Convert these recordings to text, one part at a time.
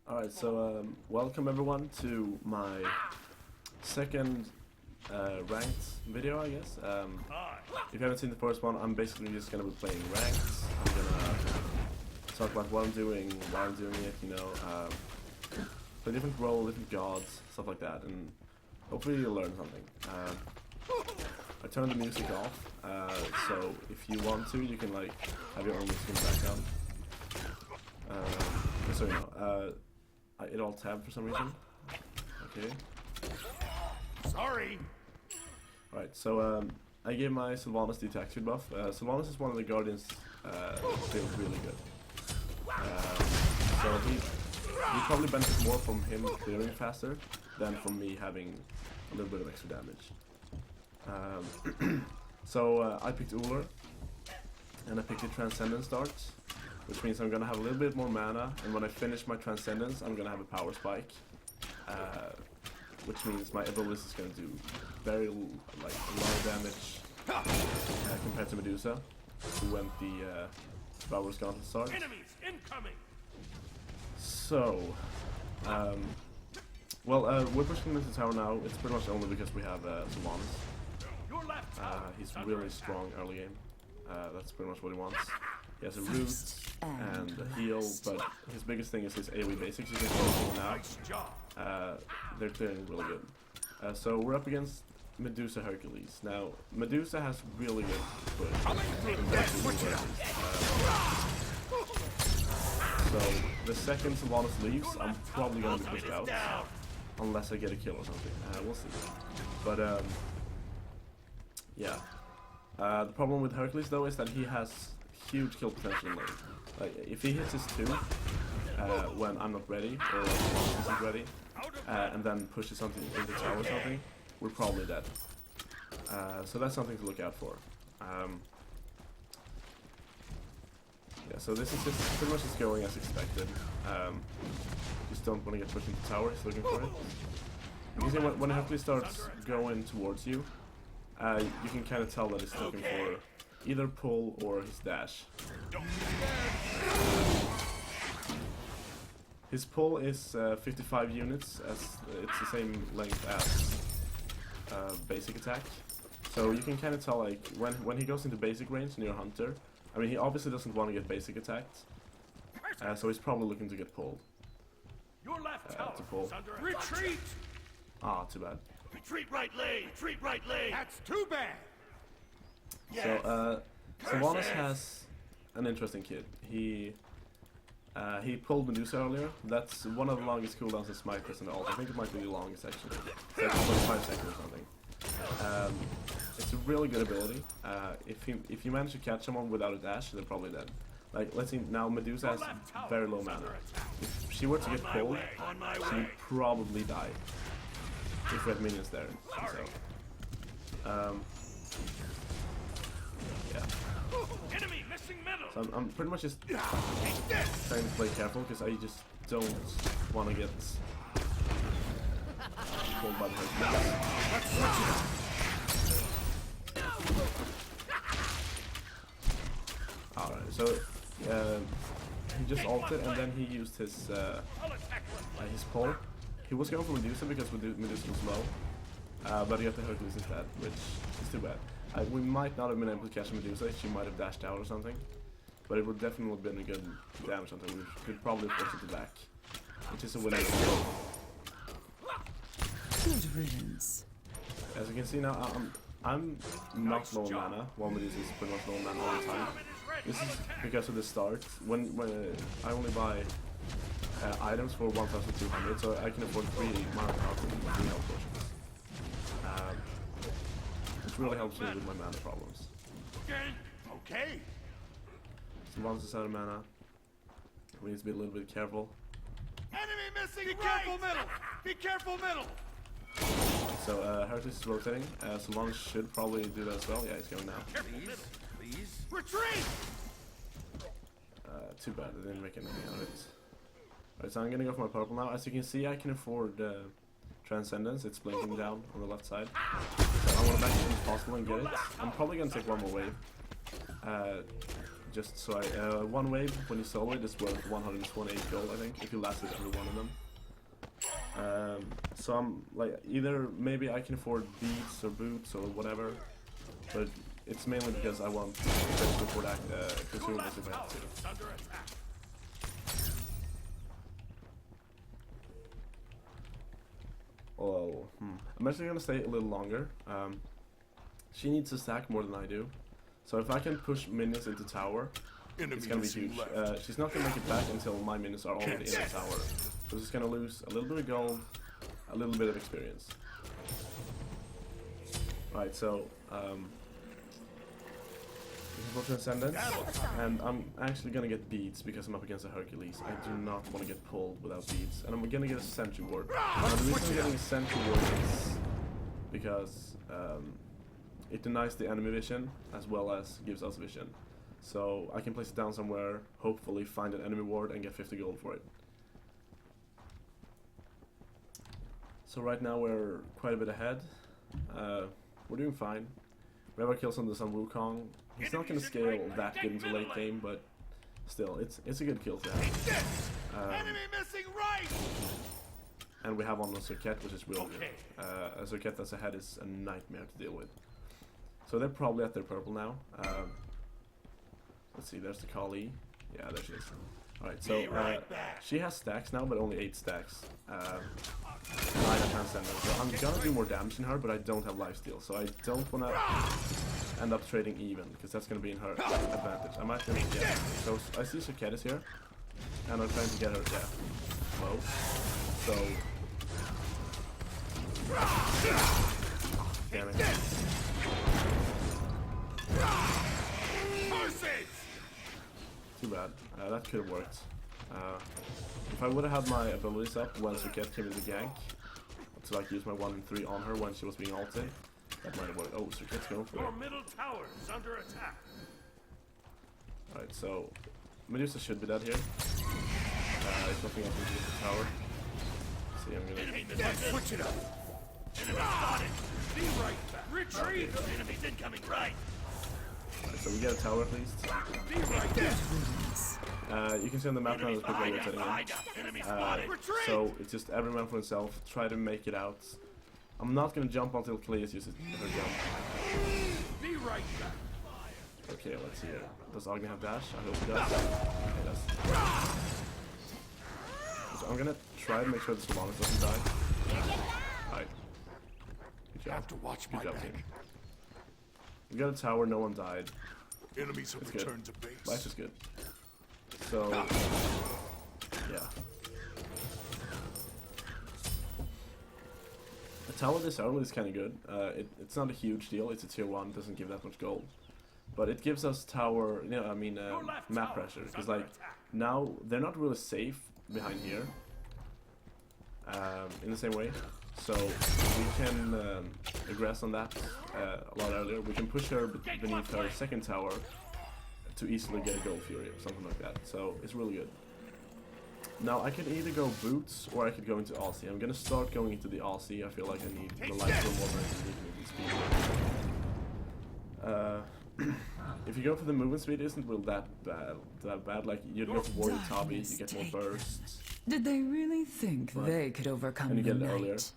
Alright, so welcome everyone to my second ranked video, I guess. If you haven't seen the first one, I'm basically just going to be playing ranked. I'm going to talk about what I'm doing, why I'm doing it, you know, play different roles, different gods, stuff like that, and hopefully you'll learn something. I turned the music off, so if you want to, you can like have your own music in the background. Just so you know, it all tabbed for some reason. Okay. Sorry. Right, so I gave my Sylvanas the attack speed buff. Sylvanas is one of the guardians feels really good. So he probably benefits more from him clearing faster than from me having a little bit of extra damage. So I picked Ullr, and I picked the Transcendence Dart, which means I'm gonna have a little bit more mana, and when I finish my Transcendence, I'm gonna have a power spike, which means my abilities is gonna do very a lot of damage compared to Medusa, who went the Power's Gauntlet start. Enemies incoming. So, we're pushing into tower now. It's pretty much only because we have Sylvanas. He's really strong early game. That's pretty much what he wants. He has a root and a heal, but his biggest thing is his AoE basics. You can see now. They're clearing really good. So we're up against Medusa Hercules. Now, Medusa has really good push. So the second Sylvanas leaves, I'm probably going to be pushed out. Unless I get a kill or something. We'll see. But, yeah. The problem with Hercules though is that he has huge kill potential in lane. Like, if he hits his 2 when I'm not ready, or when isn't ready, and then pushes something into tower or something, we're probably dead. So that's something to look out for. Yeah, so this is just pretty much just going as expected. Just don't want to get pushed into tower, he's looking for it. You can see when Hercules starts going towards you, you can kind of tell that he's looking for either pull or his dash. His pull is 55 units, as it's the same length as basic attack. So you can kind of tell, like, when he goes into basic range near Hunter, I mean, he obviously doesn't want to get basic attacked, so he's probably looking to get pulled. Your left tower to pull. is under retreat. Ah, too bad. Retreat right lane. Retreat right lane. That's too bad. Yes. So Sylvanas has an interesting kit. He pulled Medusa earlier. That's one of the longest cooldowns in SMITE as an ult. I think it might be the longest actually. It's like 25 seconds or something. It's a really good ability. If you manage to catch someone without a dash, they're probably dead. Like, let's see, now Medusa has very low mana. If she were to get pulled, she'd probably die. If we had minions there. So, yeah. Enemy missing middle. So I'm pretty much just trying to play careful because I just don't want to get pulled by the Hercules. Alright, so he just ulted and then he used his pull. He was going for Medusa because Medusa was low, but he got the Hercules instead, which is too bad. We might not have been able to catch Medusa, she might have dashed out or something, but it would definitely have been a good damage something. We could probably force it back, which is a winning. Good riddance. As you can see now, I'm not low on mana, while Medusa is pretty much low on mana all the time. This is because of the start. When I only buy items for 1,200, so I can afford 3 mana power from 3 health potions. Which really helps me with my mana problems. Okay. Sylvanas is out of mana. We need to be a little bit careful. Enemy missing. Be careful middle. Be careful middle. So Hercules is rotating. Sylvanas should probably do that as well. Yeah, he's going now. Please. Retreat. Too bad, I didn't make anything out of it. Alright, so I'm gonna go for my purple now. As you can see, I can afford Transcendence. It's blinking down on the left side. So I want to back as soon as possible and get it. I'm probably gonna take one more wave. just so one wave when you solo it is worth 128 gold, I think, if you lasted every one of them. So I'm like, either maybe I can afford beats or boots or whatever, but it's mainly because I want to afford consumables if I have to. Oh, I'm actually gonna stay a little longer. She needs to stack more than I do, so if I can push minions into tower, it's gonna be huge. She's not gonna make it back until my minions are already in the tower, so she's gonna lose a little bit of gold, a little bit of experience. Right, so this is for Transcendence, and I'm actually gonna get beads because I'm up against a Hercules. I do not want to get pulled without beads, and I'm gonna get a Sentry Ward. Now, the reason I'm getting a Sentry Ward is because it denies the enemy vision as well as gives us vision. So I can place it down somewhere, hopefully find an enemy ward and get 50 gold for it. So right now we're quite a bit ahead. We're doing fine. We have our kills on the Sun Wukong. He's not going to scale that good into late game, but still, it's a good kill to have. Enemy missing right. And we have on the Circuit, which is real good. A Circuit that's ahead is a nightmare to deal with. So they're probably at their purple now. Let's see, there's the Kali. Yeah, there she is. Alright, so she has stacks now, but only 8 stacks. I have Transcendence, so I'm gonna do more damage in her, but I don't have lifesteal, so I don't wanna end up trading even, because that's gonna be in her advantage. I might just get her. So I see Circuit is here, and I'm trying to get her, low. So... damn it. Too bad. That could have worked. If I would have had my abilities up when Circuit came in the gank, to like use my 1 and 3 on her when she was being ulted, that might have worked. Oh, Circuit's going for it. Your middle tower is under attack. Alright, so Medusa should be dead here. If nothing else, we can get the tower. See, I'm gonna switch it up. Enemy spotted. Be right back. Retreat. Enemies incoming right. Alright, so we get a tower at least. Be right back. You can see on the map now the quick rotating in. So it's just every man for himself. Try to make it out. I'm not gonna jump until Cleus uses her jump. Be right back. Okay, let's see here. Does Agni have dash? I hope he does. He does. So I'm gonna try to make sure the Sylvanas doesn't die. Alright. Good job. Have to watch my Good job, back. team. We got a tower, no one died. Enemies have returned to base. Life is good. So, yeah. A tower this early is kind of good. It's not a huge deal. It's a tier 1, doesn't give that much gold. But it gives us tower, map pressure. Because, like, now they're not really safe behind here. In the same way. So, we can aggress on that a lot earlier. We can push her beneath her second tower to easily get a Gold Fury or something like that. So, it's really good. Now, I could either go Boots or I could go into Aussie. I'm gonna start going into the Aussie. I feel like I need the light for more speed. If you go for the movement speed, it isn't really that bad. Like, you'd go for Warrior Tabi, you get more bursts. Did they really think they could overcome and you the get it earlier. night?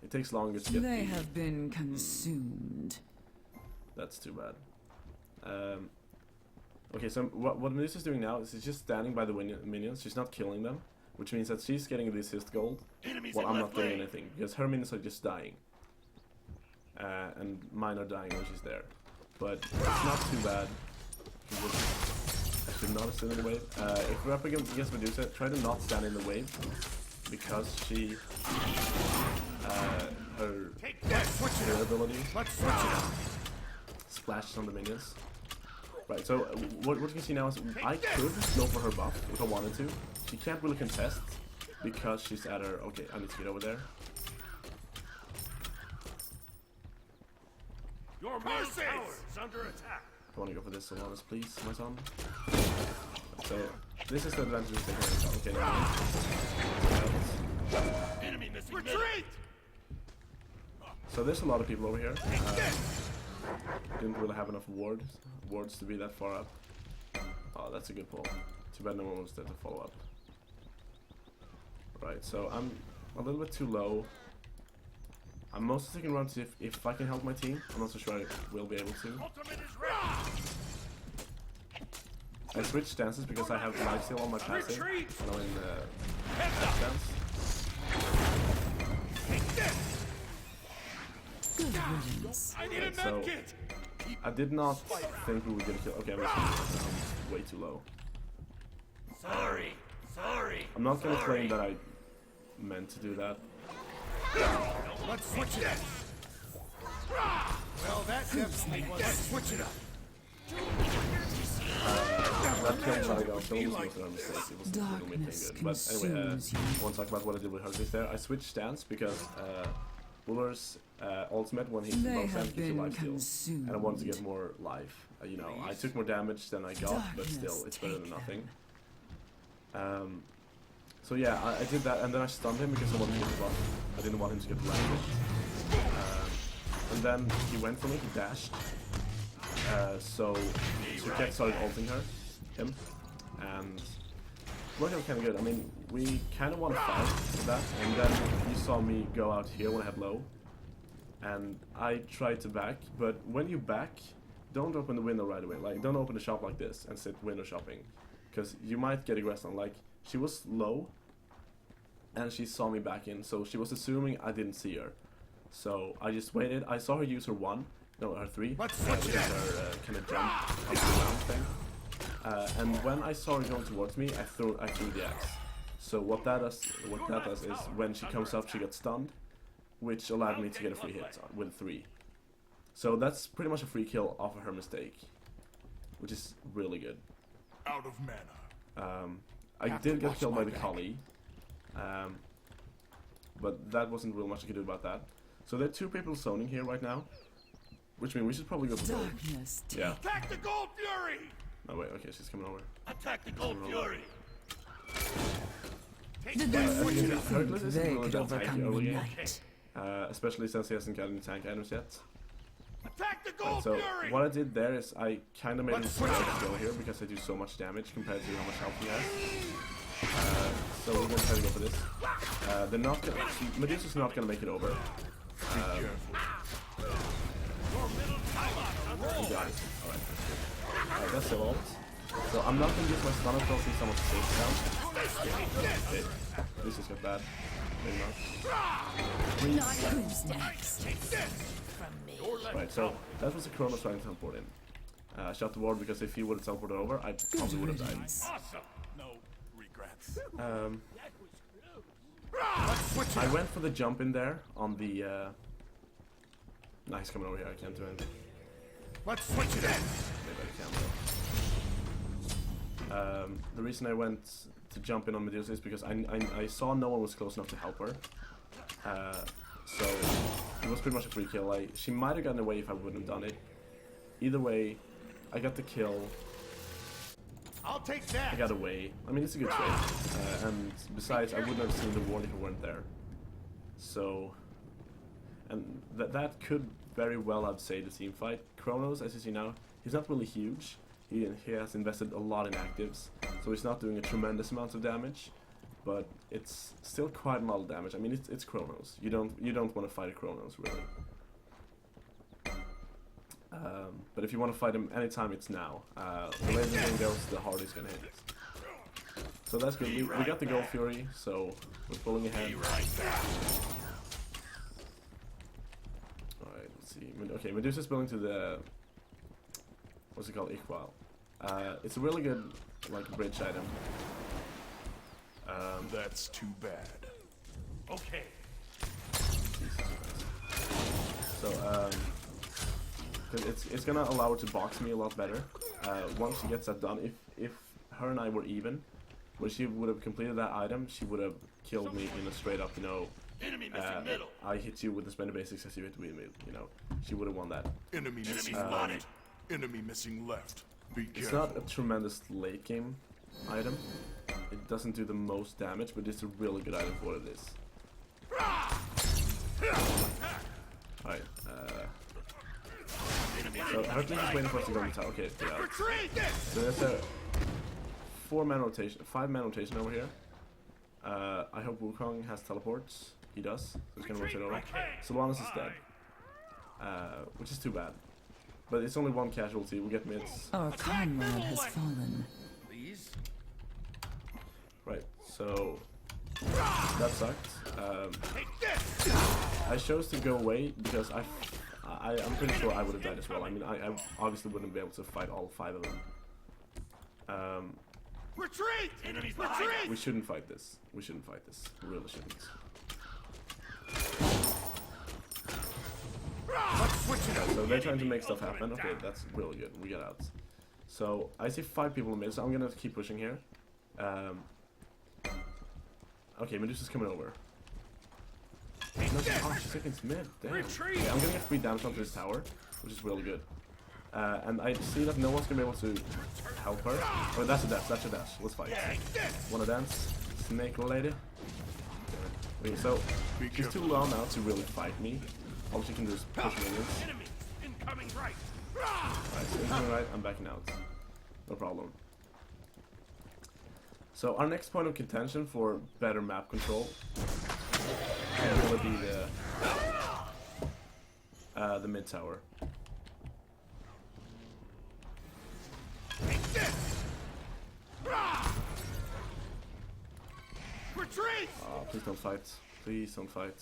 It takes longer to get They the... have been consumed. That's too bad. Okay, so what Medusa's doing now is she's just standing by the minions. She's not killing them, which means that she's getting the assist gold, while I'm not getting anything, because her minions are just dying. And mine are dying when she's there. But it's not too bad. I should not have stood in the wave. If we're up against Medusa, try to not stand in the wave, because she... her ability splashes on the minions. Right, so what you can see now is I could go for her buff if I wanted to. She can't really contest because she's at her... Okay, I need to get over there. Your middle tower is under attack. I want to go for this Sylvanas, please, my son. So, this is the advantage of taking her. Okay, Enemy missing. Retreat! so there's a lot of people over here. Didn't really have enough wards to be that far up. Oh, that's a good pull. Too bad no one was there to follow up. Right, so I'm a little bit too low. I'm mostly sticking around to see if I can help my team. I'm not so sure I will be able to. Ultimate is ready. I switched stances because I have lifesteal on my passive Retreat! when I'm in Heads that up. stance. Take this. Good riddance. I need a Right, so- medkit. I did not think we would get a kill. Okay, I'm way too low. Sorry. I'm not gonna claim that I meant to do that. Let's switch it. Well, that definitely was. Let's switch it up. That kill that I got killed was not a mistake. It wasn't really anything Darkness good. But anyway, consumes you. I want to talk about what I did with Hercules there. I switched stance because Ullr's ultimate when he's They above have 10 gives you been lifesteal. consumed. And I wanted to get more life. You know, I took more damage than I got, but still, it's better than nothing. So yeah, I did that, and then I stunned him because I wanted to get the buff. I didn't want him to get landed. And then he went for me, he dashed. So Suket started ulting him, and it worked out kind of good. I mean, we kind of want to fight with that, and then you saw me go out here when I had low, and I tried to back, but when you back, don't open the window right away. Like, don't open the shop like this and sit window shopping, because you might get aggressed on. Like, she was low, and she saw me back in, so she was assuming I didn't see her. So I just waited. I saw her use her 1, no, her 3, which is her kind of jump up and down thing. And when I saw her going towards me, I threw the axe. So what that does is when she comes up, she gets stunned, which allowed me to get a free hit with 3. So that's pretty much a free kill off of her mistake, which is really good. Out of mana. I did get killed by the Kali, but that wasn't real much I could do about that. So there are 2 people zoning here right now, which means we should probably go for gold. Darkness. Yeah. Attack the Gold Fury! No wait, okay, she's coming over. Attack the Gold Fury! Take Did this. they really Hercules think isn't they really could that tanky overcome the early game. night? Especially since he hasn't got any tank items yet. Attack the Right, Gold so Fury! what I did there is I kind of made him scared to go here because I do so much damage compared to how much health he has. So we're gonna try to go for this. They're not gonna, Medusa's not gonna make it over. He dies. Alright, that's the ult. So I'm not gonna use my stun until I see someone safe down. Okay, this just got bad. Maybe not. Who's next? Right, so that was a Chronos trying to teleport in. I shot the ward because if he would have teleported over, I probably would have died. Awesome! No regrets. I went for the jump in there on the. Nah, he's coming over here. I can't do anything. Let's switch it in! Maybe I can. The reason I went to jump in on Medusa is because I saw no one was close enough to help her. So it was pretty much a free kill. She might have gotten away if I wouldn't have done it. Either way, I got the kill. I'll take that! I got away. I mean, it's a good trade. And besides, I wouldn't have seen the ward if it weren't there. So, and that could very well have saved the team fight. Chronos, as you see now, he's not really huge. He has invested a lot in actives, so he's not doing a tremendous amount of damage, but it's still quite a lot of damage. I mean, it's Chronos. You don't want to fight a Chronos really. But if you want to fight him anytime, it's now. The later the game goes, the harder he's gonna hit. So that's good. We got the Gold Fury, so we're pulling ahead. Alright, let's see. Okay, Medusa's building to the... What's it called? Iqbal. It's a really good, bridge item. That's too bad. Okay. So, it's gonna allow her to box me a lot better. Once she gets that done, if her and I were even, when she would have completed that item, she would have killed me in a straight up, Enemy missing middle. I hit you with as many basics as you hit me, she would have won that. Enemy missing spotted. Enemy missing left. Be It's careful. not a tremendous late game item. It doesn't do the most damage, but it's a really good item for what it is. Alright, so Hercules is waiting for us to go on the tower. Okay, get out. Retreat! This! So there's a 5-man rotation over here. I hope Wukong has teleports. He does. So he's gonna rotate over. Sylvanas is dead. Which is too bad. But it's only one casualty. We'll get mids. Our comrade has fallen. Please. Right, so that sucked. Take this. I chose to go away because I'm pretty sure I would have died as well. I mean, I obviously wouldn't be able to fight all 5 of them. Retreat! Enemies retreat! We shouldn't fight this. We shouldn't fight this. We really shouldn't. Let's switch it up. So they're trying to make stuff happen. Okay, that's really good. We get out. So I see 5 people in mid, so I'm gonna keep pushing here. Okay, Medusa's coming over. No, oh, she's taking mid. Damn. Okay, I'm gonna get free damage onto this tower, which is really good. And I see that no one's gonna be able to help her. Oh, that's a dash. That's a dash. Let's fight. Wanna dance, snake lady? Okay, so she's too low now to really fight me. All she can do is push minions. Enemies incoming right. Alright, so incoming right, I'm backing out. No problem. So our next point of contention for better map control will be the mid tower. Take this. Retreat. Oh, please don't fight. Please don't fight.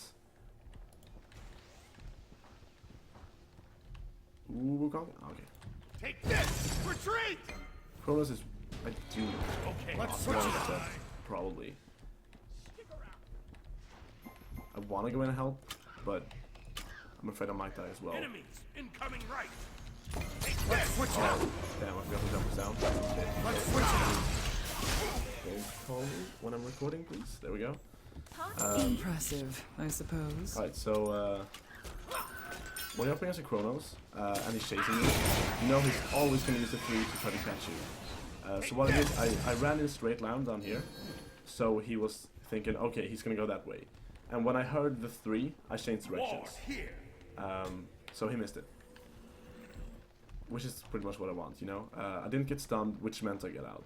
Ooh, Wukong? Okay. Take this. Retreat. Kronos is... I do... Okay, let's switch switch it up. Probably. I want to go in and help, but I'm afraid I might die as well. Enemies incoming right. Take this. Switch it up. Oh, damn, I forgot to jump down. Let's switch it up. Don't call me when I'm recording, please. There we go. Impressive, I suppose. Alright, so, when you're up against a Kronos, and he's chasing you, you know he's always going to use the 3 to try to catch you. So what I did, I ran in a straight line down here, so he was thinking, okay, he's going to go that way. And when I heard the 3, I changed directions. So he missed it. Which is pretty much what I want, you know? I didn't get stunned, which meant I get out.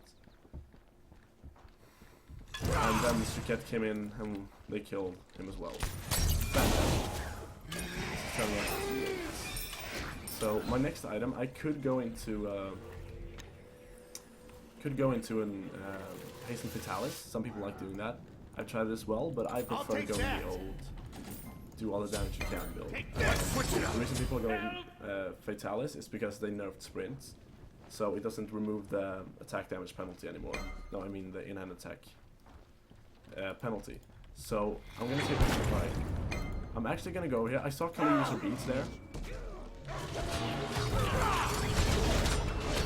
And then Suket came in and they killed him as well. So my next item, I could go into an Hasten Fatalis. Some people like doing that. I've tried it as well, but I prefer going the old, do all the damage you can build. The reason people go Fatalis is because they nerfed sprint, so it doesn't remove the attack damage penalty anymore. No, I mean the in-hand attack penalty. So I'm gonna take this try. I'm actually gonna go here. I saw Kali use her beats there.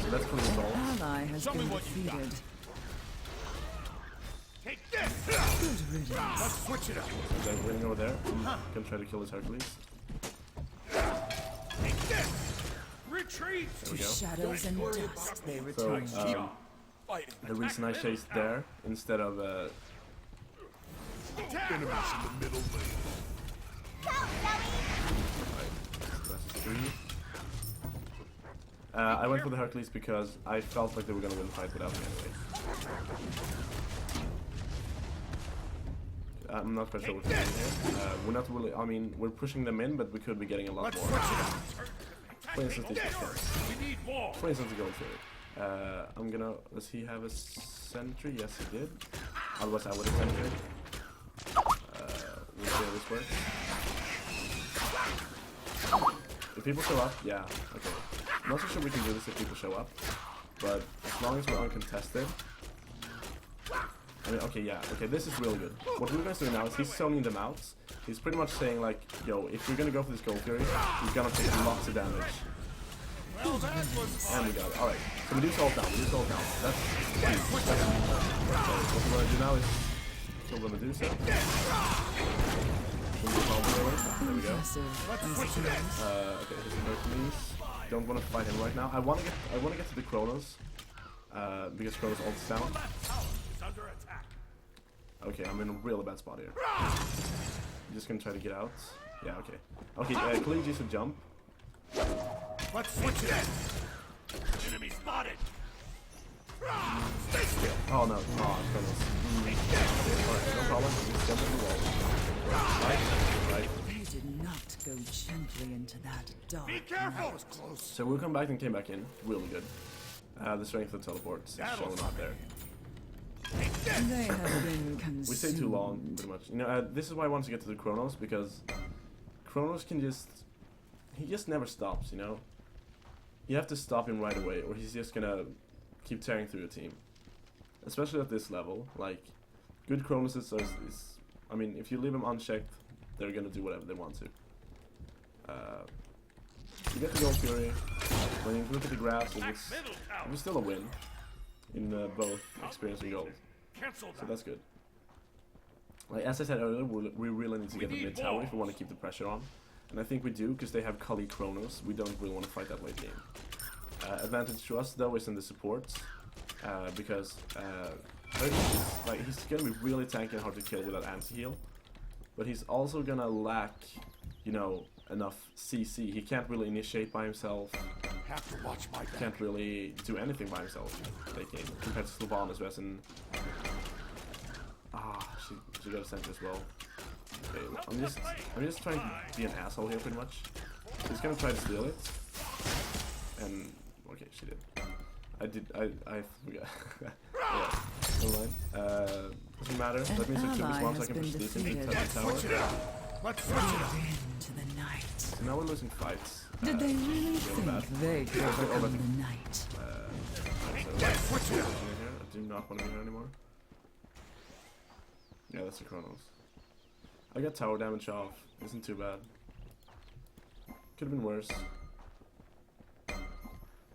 So that's Kali's ult. Ally has been defeated. Take this. Good riddance. Let's switch it up. So they're winning over there. I'm gonna try to kill his Hercules. Take this. Retreat. There we To go. shadows and dust they So return. the reason I chased there instead of Attack. Enemies in the middle lane. that's 3. I went for the Hercules because I felt like they were gonna win the fight without me anyway. I'm not quite sure what we're doing here. We're not really, I mean, we're pushing them in, but we could be getting a lot Let's more. switch it up. For instance, these guys. We need more. For instance, go through it. I'm gonna, does he have a sentry? Yes, he did. Otherwise, I would have sentry. We'll see how this works. If people show up, yeah, okay. I'm not so sure we can do this if people show up, but as long as we're uncontested. I mean, okay, yeah, okay, this is really good. What we're going to do now is he's zoning them out. He's pretty much saying, like, yo, if you're going to go for this Gold Fury, you're going to take lots of damage. Well, that was And we got it. Alright, so Medusa ult down, Medusa ult down. That's huge. So what we're going to do now is kill the Medusa. There we go. Impressive, I suppose. Okay, here's the Hercules. Don't want to fight him right now. I want to get to the Kronos. Because Kronos ults down. is under attack. Okay, I'm in a really bad spot here. I'm just gonna try to get out. Yeah, okay. Okay, Khalid used a jump. Let's switch it. Enemy spotted. Oh no, oh, Kronos. Alright, no problem. Just jump in the wall. Right. You did not go gently into that dark. Be careful! night. So we'll come back and came back in. Really good. The strength of the teleports is showing up there. They have been consumed. We stay too long, pretty much. You know, this is why I want to get to the Kronos, because Kronos can just... He just never stops, you know? You have to stop him right away, or he's just gonna keep tearing through your team. Especially at this level, like, good Kronoses is... I mean, if you leave them unchecked, they're gonna do whatever they want to. You get the Gold Fury, when you look at the graphs, it was still a win in both experience and gold. Cancel So that. that's good. Like as I said earlier, we really need to get the mid tower if we want to keep the pressure on. And I think we do, because they have Kali Kronos. We don't really want to fight that late game. Advantage to us though is in the supports, because he's gonna be really tanky and hard to kill without anti-heal. But he's also gonna lack, you know, enough CC. He can't really initiate by himself. Have to watch my back. Can't really do anything by himself late game compared to Sylvanas, who has an... she got a sent as well. Okay, I'm just trying to be an asshole here pretty much. She's gonna try to steal it. And okay, she did. I forgot. Yeah, never mind. Doesn't matter. That means I took this one so I can push this into the tower. Let's switch it up. Into the night. So now we're losing fights. Did they really bad. think they could overcome the night? Let's switch it up. I do not want to be here anymore. Yeah, that's the Kronos. I got tower damage off. Isn't too bad. Could have been worse.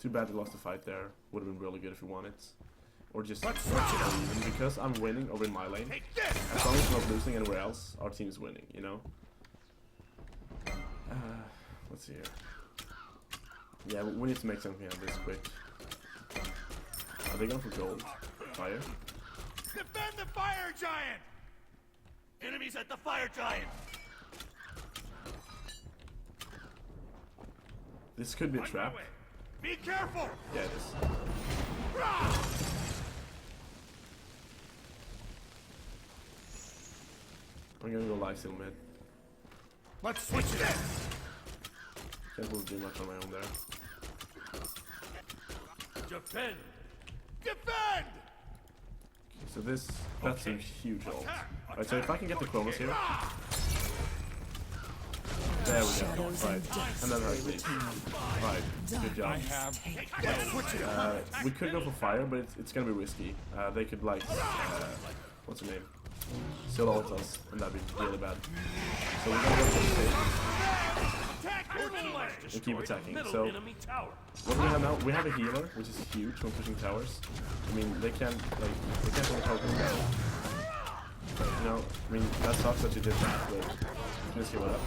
Too bad we lost the fight there. Would have been really good if we won it. Or just Let's switch it up. and because I'm winning over in my lane, Take this. as long as we're not losing anywhere else, our team is winning, you know? Let's see here. Yeah, we need to make something out of this quick. Are they going for gold? Fire? Defend the fire giant. Enemies at the fire giant. This could be a On my trap. way. Be careful. Yeah, it is. I'm gonna go live steal mid. Let's switch it up. Can't really do much on my own there. Defend. Defend. So that's a huge ult. Alright, so if I can get the Kronos here. There we go. Shadows Right. and dust And then they I leave. return. Right. Good job. Take Let's switch it up. We could go for fire, but it's gonna be risky. They could like, what's her name? Still ult us, and that'd be really bad. So we're gonna go for the stage Attack middle lane. and keep attacking. Middle So enemy tower. what we have now, we have a healer, which is huge when pushing towers. I mean, they can't really help us down. But, you know, I mean, that sucks that you did that, but just give it up.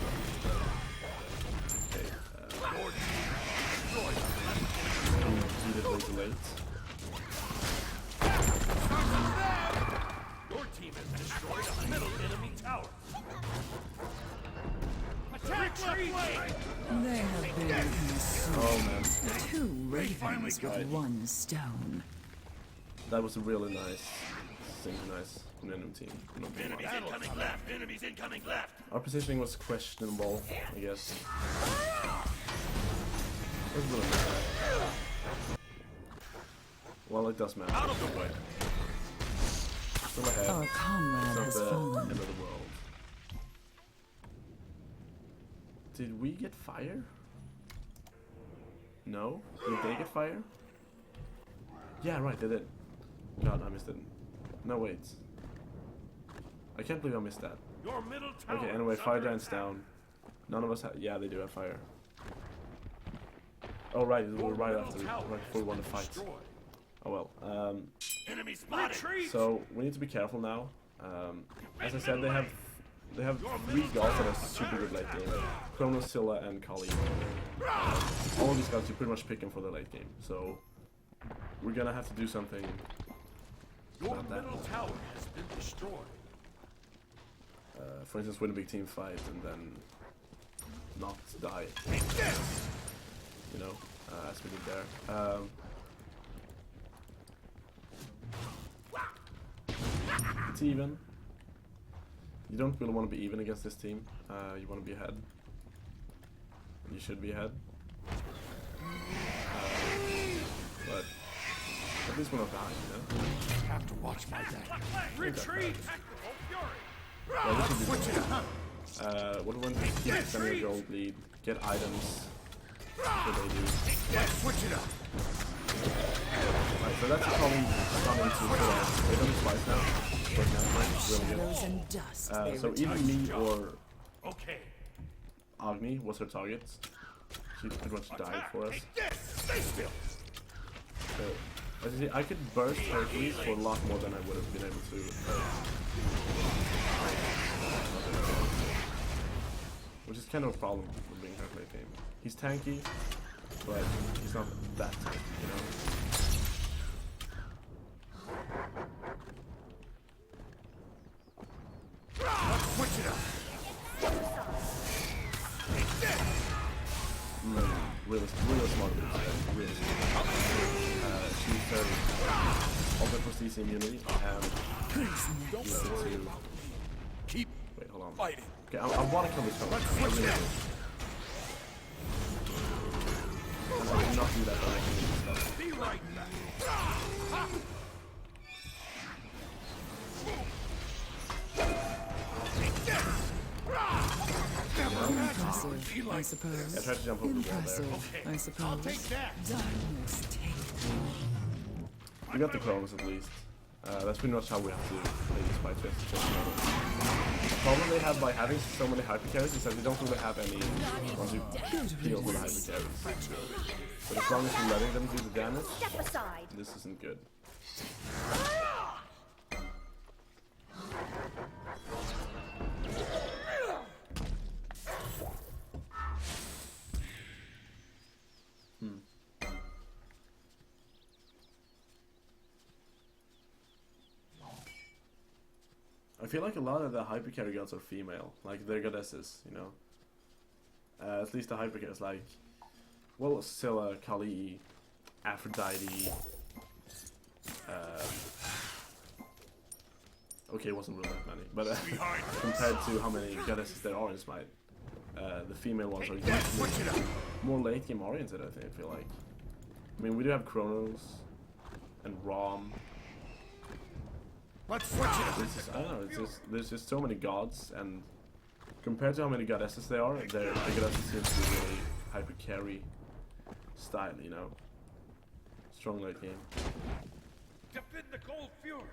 Okay, he did way too late. Your team has destroyed a middle enemy tower. Attack left lane. They have been consumed. Oh man, Two ravens with one stone. that was a really nice, synchronized random team. Not being Enemies honest. incoming left. Enemies incoming left. Our positioning was questionable, I guess. It was really bad. Well, it does matter. Out of the way. Still ahead. Our comrade It's not has the end fallen. of the world. Did we get fire? No? Did they get fire? Yeah, right, they did. God, I missed it. No, wait. I can't believe I missed that. Your middle tower. Okay, anyway, is fire under giant's attack. down. None of us have. Yeah, they do have fire. Oh, right, we were right after, right before we won the fight. Destroyed. Oh well. Enemy spotted. Retreat. So we need to be careful now. As I said, they have 3 gods that are super good late game. Kronos, Scylla, and Kali. All of these guys you pretty much pick them for the late game. So we're gonna have to do something Your about that. middle tower has been destroyed. For instance, win a big team fight and then not die. Take this. You know, as we did there. It's even. You don't really want to be even against this team. You want to be ahead. You should be ahead. But at least we're not behind, you know? Have to watch my back. Retreat! Yeah, we should be fine. What do we want to keep extending your gold lead, get items, what they do. Switch it up. Right, so that's a problem coming to they don't spice now. But now, really Shadows good. and dust. So either me or Okay. Agni was her target. She pretty much died for us. Stay still. So, as you see, I could burst Hercules for a lot more than I would have been able to. Which is kind of a problem with being her late game. He's tanky, but he's not that tanky, you know? Switch it up. Really smart moves, really smart. She's very also for CC immunity, and Keep wait, hold on. fighting. Okay, I want to kill this one. I really do. And I cannot do that when I can do this stuff. Be right back. Impressive, I suppose. I tried to jump over the wall there. Impressive, I suppose. Darkness take. We got the Chronos at least. That's pretty much how we have to play this fight. The problem they have by having so many hyper carries is that they don't really have any ones who deal with the hyper carries. But as long as we're letting them do the damage, Step aside. this isn't good. I feel like a lot of the hyper carry gods are female, like they're goddesses, you know. At least the hyper carries, like, well, Scylla, Kali, Aphrodite. Okay, it wasn't really that many, but compared to how many goddesses there are in Smite, the female ones are usually more late game oriented. I feel like. I mean, we do have Chronos and Rom. Let's switch it up. It's just, I don't know, it's just, there's just so many gods, and compared to how many goddesses there are, the goddesses seem to be really hyper carry style, you know? Strong late game. Defend the Gold Fury.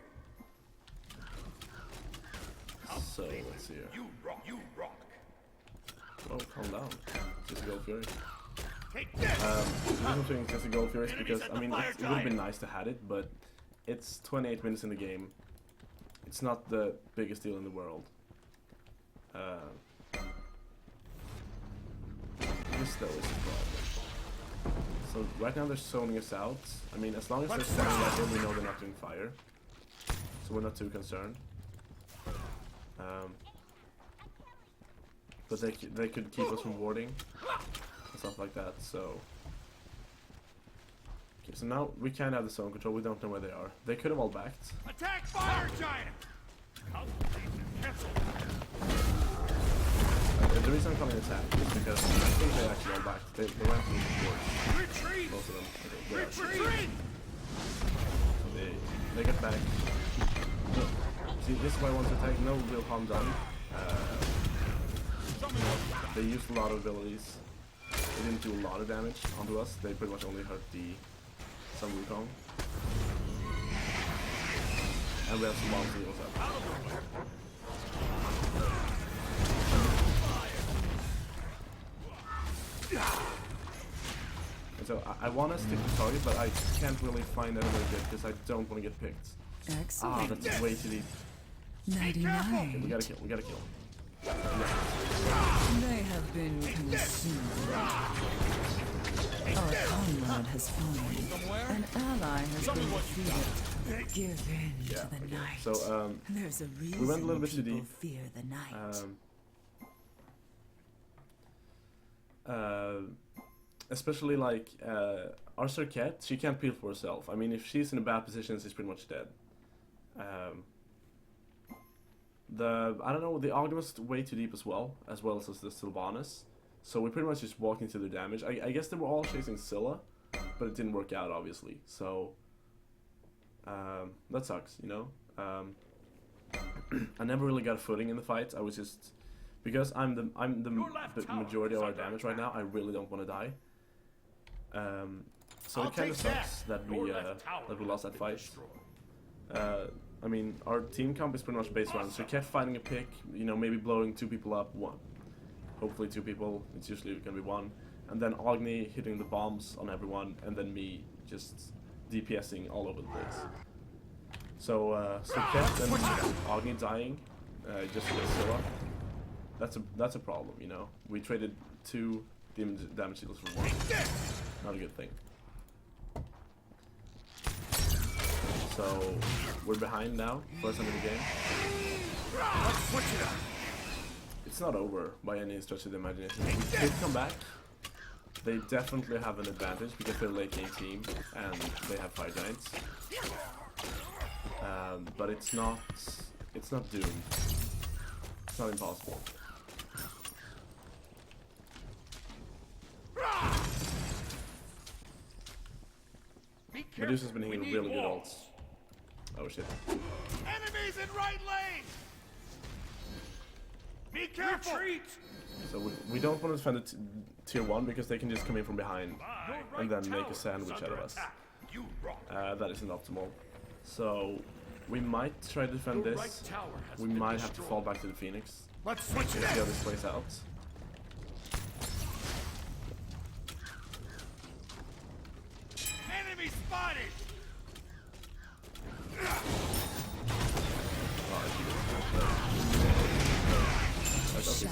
So, let's see here. You rock. You rock. Oh, calm down. Just a Gold Fury. Take this. The reason I'm doing just a Gold Fury is because, I mean, it would have been nice to have it, but it's 28 minutes in the game. It's not the biggest deal in the world. This though is the problem. So right now they're zoning us out. I mean, as long as they're standing like here, we know they're not doing fire. So we're not too concerned. But they could keep us from warding and stuff like that, so... Okay, so now we can't have the zone control, we don't know where they are. They could have all backed. Attack fire giant. Cancel. The reason I'm calling attack is because I think they actually all backed. They went through the board. Retreat. Most of them. Okay, Retreat. they get back. No. See, this is why I want to attack. No real harm done. They used a lot of abilities. They didn't do a lot of damage onto us. They pretty much only hurt some Wukong. And we have some long heals up. And so I want to stick to target, but I can't really find anywhere good because I don't want to get picked. Excellent. Ah, that's way too deep. 99. Okay, we gotta kill. They have been consumed. Our comrade has fallen. An ally has been defeated. Give in to the night. So, There's a reason we went a little bit too people deep. fear the night. Especially like our Cirquette, she can't peel for herself. I mean, if she's in a bad position, she's pretty much dead. I don't know, the Agni was way too deep as well as the Sylvanas. So we pretty much just walked into the damage. I guess they were all chasing Scylla, but it didn't work out obviously. So that sucks, you know. I never really got a footing in the fight. I was just because I'm the majority of our damage right now. I really don't want to die. So it kind of sucks that we lost that fight. I mean, our team comp is pretty much based around Serket fighting a pick, you know, maybe blowing 2 people up, hopefully 2 people, it's usually gonna be 1, and then Agni hitting the bombs on everyone, and then me just DPSing all over the place. So Serket and Agni dying, just to get Scylla, that's a problem, you know. We traded 2 damage dealers for 1, not a good thing. So we're behind now, first time in the game. Let's switch it up. It's not over by any stretch of the imagination. We did come back. They definitely have an advantage because they're late game team and they have fire giants. But it's not doomed. It's not impossible. Medusa's been hitting really good ults. Oh shit. Enemies in right lane! Be careful! Retreat! So we don't want to defend the tier 1 because they can just come in from behind and then make a sandwich out of us. That isn't optimal. So we might try to defend this. We might have to fall back to the Phoenix. Let's switch it and see how this plays out. Enemy spotted!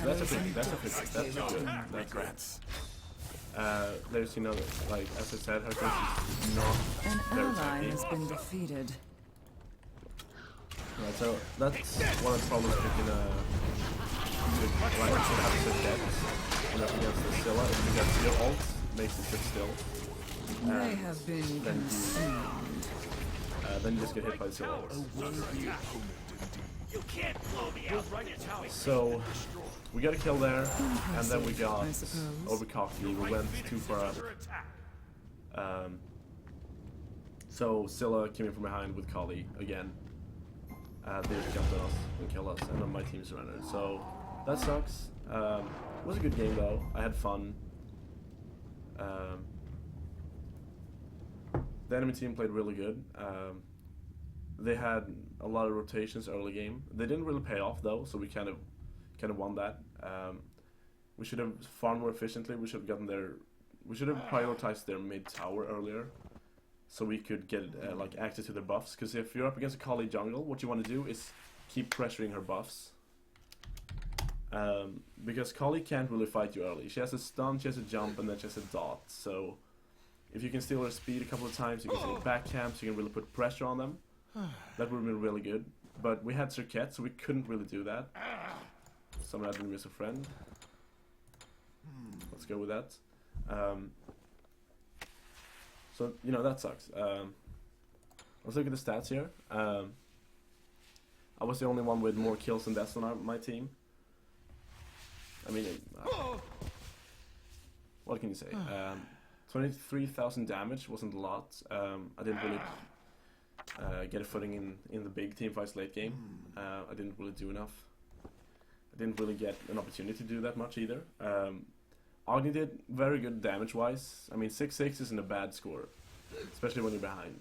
That's a good. That's there's, you know, like as I said, her face is not An very ally tanky. has been defeated. Right, so that's one of the problems picking like have Serket up against the Scylla. If you get your ult, makes it sit still. They have been consumed. Then you just get hit by the Scylla. You can't blow me out right now. So we got a kill there, and then we got I suppose. overcocky. We went too far up. So Scylla came in from behind with Kali again. They jumped on us and killed us, and then my team surrendered. So that sucks. It was a good game though. I had fun. The enemy team played really good. They had a lot of rotations early game. They didn't really pay off though, so we kind of won that. We should have farmed more efficiently. We should have gotten their. We should have prioritized their mid tower earlier, so we could get like access to their buffs. Because if you're up against a Kali jungle, what you want to do is keep pressuring her buffs. Because Kali can't really fight you early. She has a stun, she has a jump, and then she has a dot. So if you can steal her speed a couple of times, you can steal back camps, you can really put pressure on them. That would have been really good. But we had Serket, so we couldn't really do that. Someone had to miss a friend. Let's go with that. So, you know, that sucks. Let's look at the stats here. I was the only one with more kills than deaths on my team. I mean, what can you say? 23,000 damage wasn't a lot. I didn't really get a footing in the big team fights late game. I didn't really do enough. I didn't really get an opportunity to do that much either. Agni did very good damage-wise. I mean, 6-6 isn't a bad score, especially when you're behind.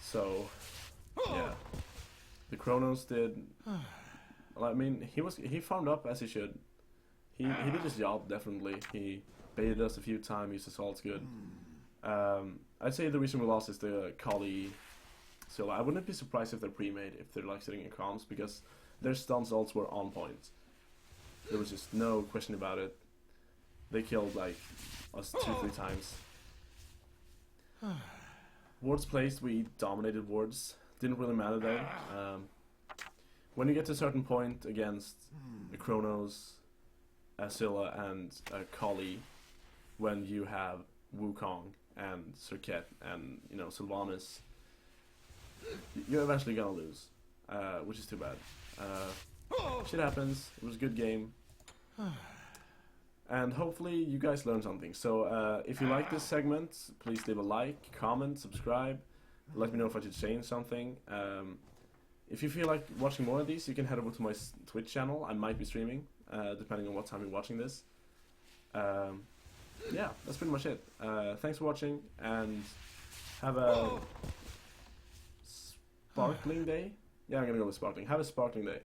So, yeah. The Chronos did. I mean, he farmed up as he should. He did his job definitely. He baited us a few times. Used assaults good. I'd say the reason we lost is the Kali. So I wouldn't be surprised if they're pre-made, if they're like sitting in comms, because their stun ults were on point. There was just no question about it. They killed like us 2-3 times. Wards placed, we dominated wards. Didn't really matter though. When you get to a certain point against the Chronos, Scylla, and Kali, when you have Wukong and Serket and, you know, Sylvanas, you're eventually gonna lose. which is too bad. Shit happens. It was a good game. And hopefully you guys learned something. So if you like this segment, please leave a like, comment, subscribe. Let me know if I should change something. If you feel like watching more of these, you can head over to my Twitch channel. I might be streaming, depending on what time you're watching this. Yeah, that's pretty much it. Thanks for watching, and have a sparkling day. Yeah, I'm gonna go with sparkling. Have a sparkling day.